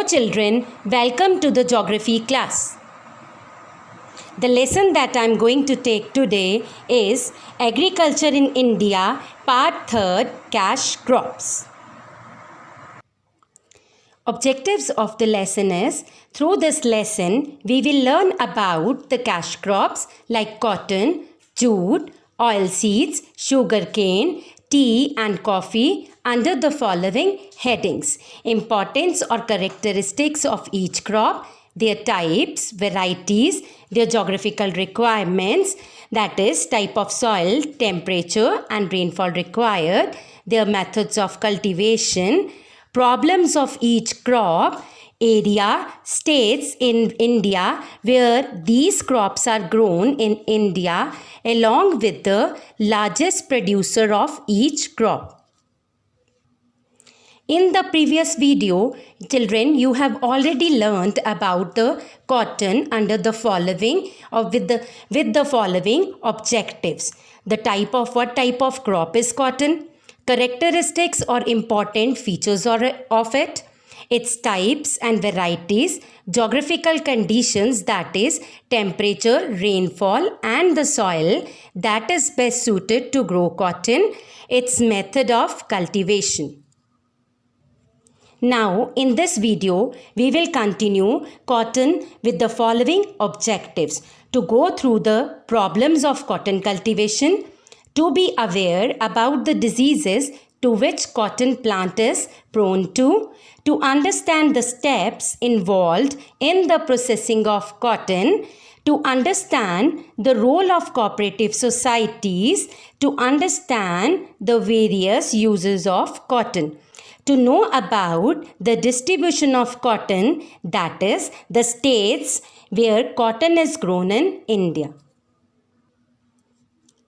children, welcome to the geography class. The lesson that I am going to take today is Agriculture in India, Part 3, Cash Crops. Objectives of the lesson is, through this lesson, we will learn about the cash crops like cotton, jute, oilseeds, sugarcane, tea and coffee under the following headings: importance or characteristics of each crop, their types, varieties, their geographical requirements, that is type of soil, temperature and rainfall required, their methods of cultivation, problems of each crop, area, states in India where these crops are grown in India, along with the largest producer of each crop. In the previous video, children, you have already learned about the cotton under the following or with the following objectives. The what type of crop is cotton? Characteristics or important features of it, its types and varieties, geographical conditions, that is temperature, rainfall and the soil that is best suited to grow cotton, its method of cultivation. Now, in this video, we will continue cotton with the following objectives: to go through the problems of cotton cultivation, to be aware about the diseases to which cotton plant is prone to understand the steps involved in the processing of cotton, to understand the role of cooperative societies, to understand the various uses of cotton, to know about the distribution of cotton, that is the states where cotton is grown in India.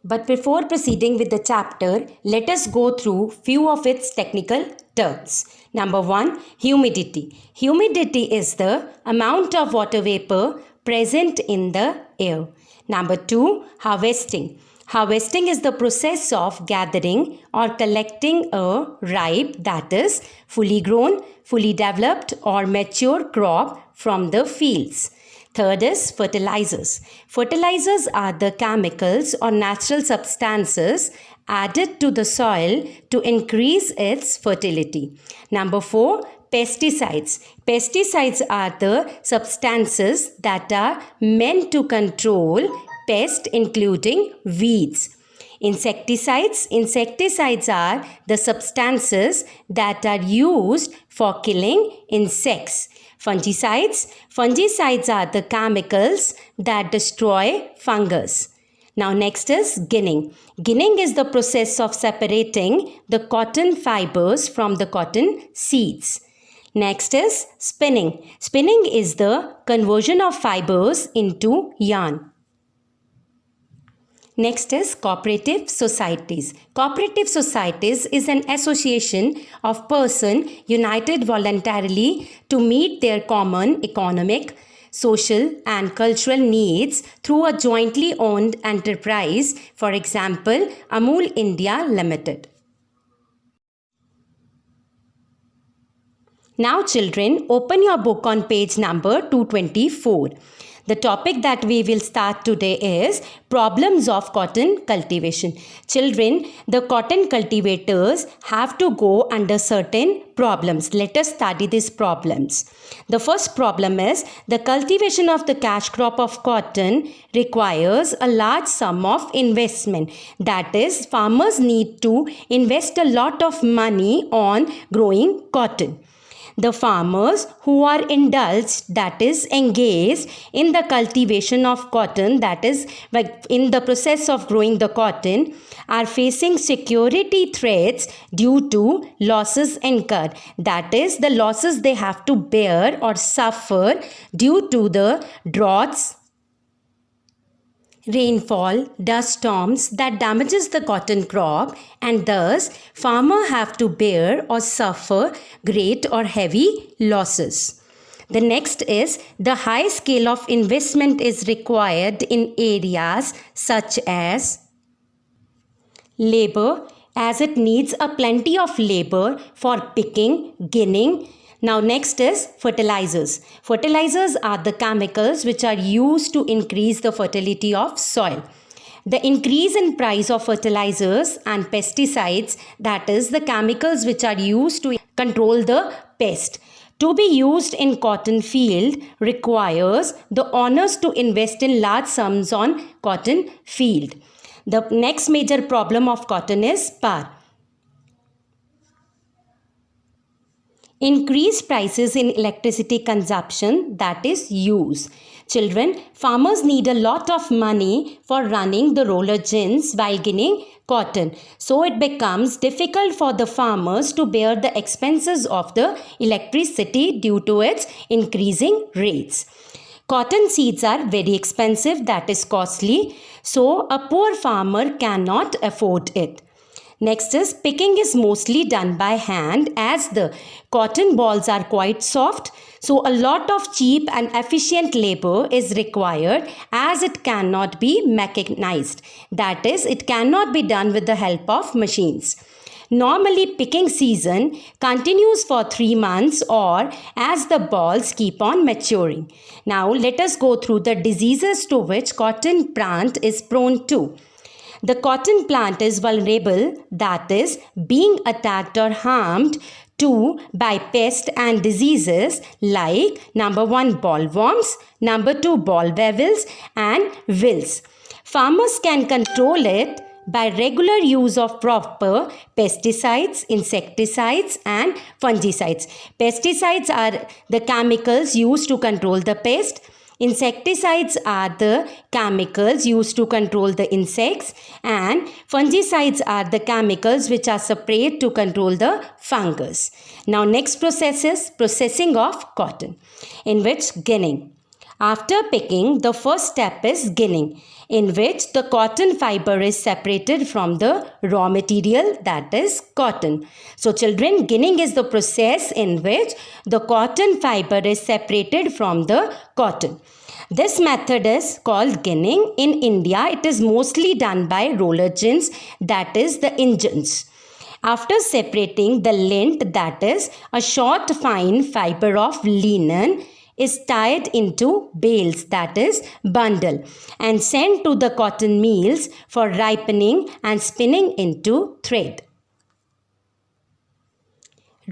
But before proceeding with the chapter, let us go through few of its technical terms. Number 1, humidity. Humidity is the amount of water vapor present in the air. Number 2, harvesting. Harvesting is the process of gathering or collecting a ripe, that is fully grown, fully developed or mature crop from the fields. Third is fertilizers. Fertilizers are the chemicals or natural substances added to the soil to increase its fertility. Number 4, pesticides. Pesticides are the substances that are meant to control pests, including weeds. Insecticides. Insecticides are the substances that are used for killing insects. Fungicides. Fungicides are the chemicals that destroy fungus. Now next is ginning. Ginning is the process of separating the cotton fibers from the cotton seeds. Next is spinning. Spinning is the conversion of fibers into yarn. Next is cooperative societies. Cooperative societies is an association of persons united voluntarily to meet their common economic, social and cultural needs through a jointly owned enterprise, for example, Amul India Limited. Now children, open your book on page number 224. The topic that we will start today is problems of cotton cultivation. Children, the cotton cultivators have to go under certain problems. Let us study these problems. The first problem is the cultivation of the cash crop of cotton requires a large sum of investment. That is, farmers need to invest a lot of money on growing cotton. The farmers who are indulged, that is engaged in the cultivation of cotton, that is in the process of growing the cotton, are facing security threats due to losses incurred. That is the losses they have to bear or suffer due to the droughts, rainfall, dust storms that damages the cotton crop, and thus farmer have to bear or suffer great or heavy losses. The next is the high scale of investment is required in areas such as labor, as it needs a plenty of labor for picking, ginning, Now next is fertilizers. Fertilizers are the chemicals which are used to increase the fertility of soil. The increase in price of fertilizers and pesticides, that is the chemicals which are used to control the pest, to be used in cotton field requires the owners to invest in large sums on cotton field. The next major problem of cotton is power. Increased prices in electricity consumption, that is use. Children, farmers need a lot of money for running the roller gins while ginning cotton. So it becomes difficult for the farmers to bear the expenses of the electricity due to its increasing rates. Cotton seeds are very expensive, that is costly. So a poor farmer cannot afford it. Next is picking is mostly done by hand as the cotton balls are quite soft. So a lot of cheap and efficient labor is required as it cannot be mechanized. That is, it cannot be done with the help of machines. Normally picking season continues for 3 months or as the balls keep on maturing. Now let us go through the diseases to which cotton plant is prone to. The cotton plant is vulnerable, that is, being attacked or harmed to by pests and diseases like number 1 bollworms, number 2 boll weevils and wills. Farmers can control it by regular use of proper pesticides, insecticides and fungicides. Pesticides are the chemicals used to control the pest. Insecticides are the chemicals used to control the insects, and fungicides are the chemicals which are sprayed to control the fungus. Now next process is processing of cotton, in which ginning. After picking, the first step is ginning, in which the cotton fiber is separated from the raw material, that is cotton. So children, ginning is the process in which the cotton fiber is separated from the cotton. This method is called ginning. In India, it is mostly done by roller gins, that is the engines. After separating the lint, that is a short fine fiber of linen, is tied into bales, that is bundle, and sent to the cotton mills for ripening and spinning into thread.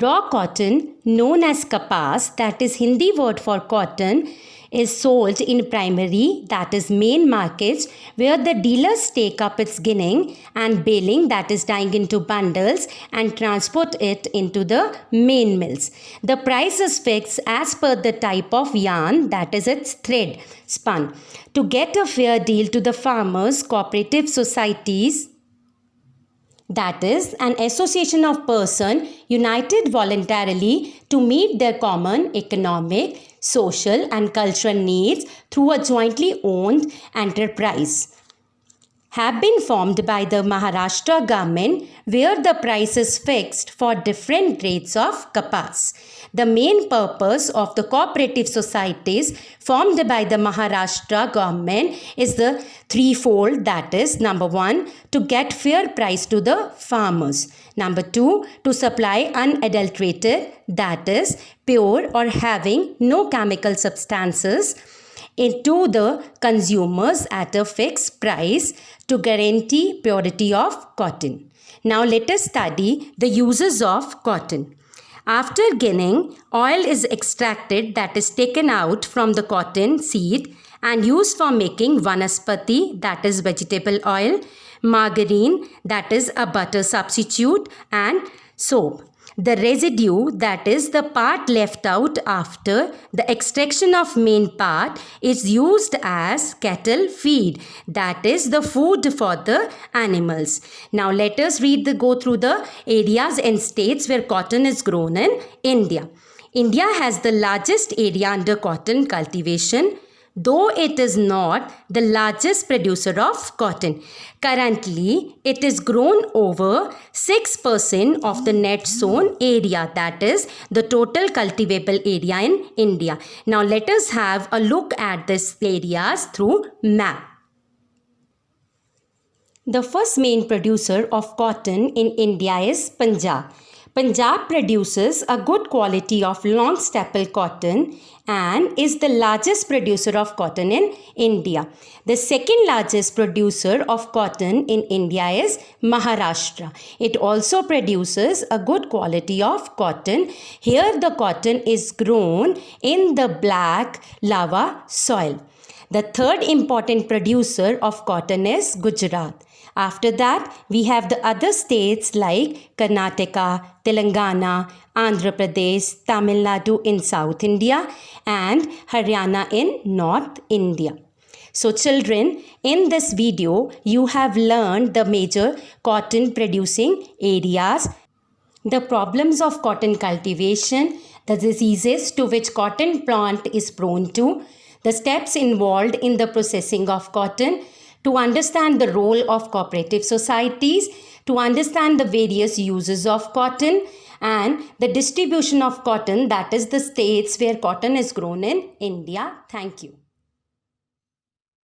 Raw cotton, known as kapas, that is Hindi word for cotton, is sold in primary, that is main markets, where the dealers take up its ginning and baling, that is dyeing into bundles, and transport it into the main mills. The price is fixed as per the type of yarn, that is its thread spun. To get a fair deal to the farmers, cooperative societies, that is an association of persons united voluntarily to meet their common economic, social and cultural needs through a jointly owned enterprise, have been formed by the Maharashtra government, where the price is fixed for different grades of kapas. The main purpose of the cooperative societies formed by the Maharashtra government is the threefold, that is number 1, to get fair price to the farmers. Number 2, to supply unadulterated, that is pure or having no chemical substances, into the consumers at a fixed price to guarantee purity of cotton. Now let us study the uses of cotton. After ginning, oil is extracted, that is taken out from the cotton seed and used for making vanaspati, that is vegetable oil, margarine, that is a butter substitute, and soap. The residue, that is the part left out after the extraction of main part, is used as cattle feed, that is the food for the animals. Now let us go through the areas and states where cotton is grown in India. India has the largest area under cotton cultivation, though it is not the largest producer of cotton. Currently, it is grown over 6% of the net sown area, that is the total cultivable area in India. Now let us have a look at these areas through map. The first main producer of cotton in India is Punjab. Punjab produces a good quality of long staple cotton and is the largest producer of cotton in India. The second largest producer of cotton in India is Maharashtra. It also produces a good quality of cotton. Here the cotton is grown in the black lava soil. The third important producer of cotton is Gujarat. After that, we have the other states like Karnataka, Telangana, Andhra Pradesh, Tamil Nadu in South India and Haryana in North India. So children, in this video, you have learned the major cotton producing areas, the problems of cotton cultivation, the diseases to which cotton plant is prone to, the steps involved in the processing of cotton, to understand the role of cooperative societies, to understand the various uses of cotton and the distribution of cotton, that is the states where cotton is grown in India. Thank you.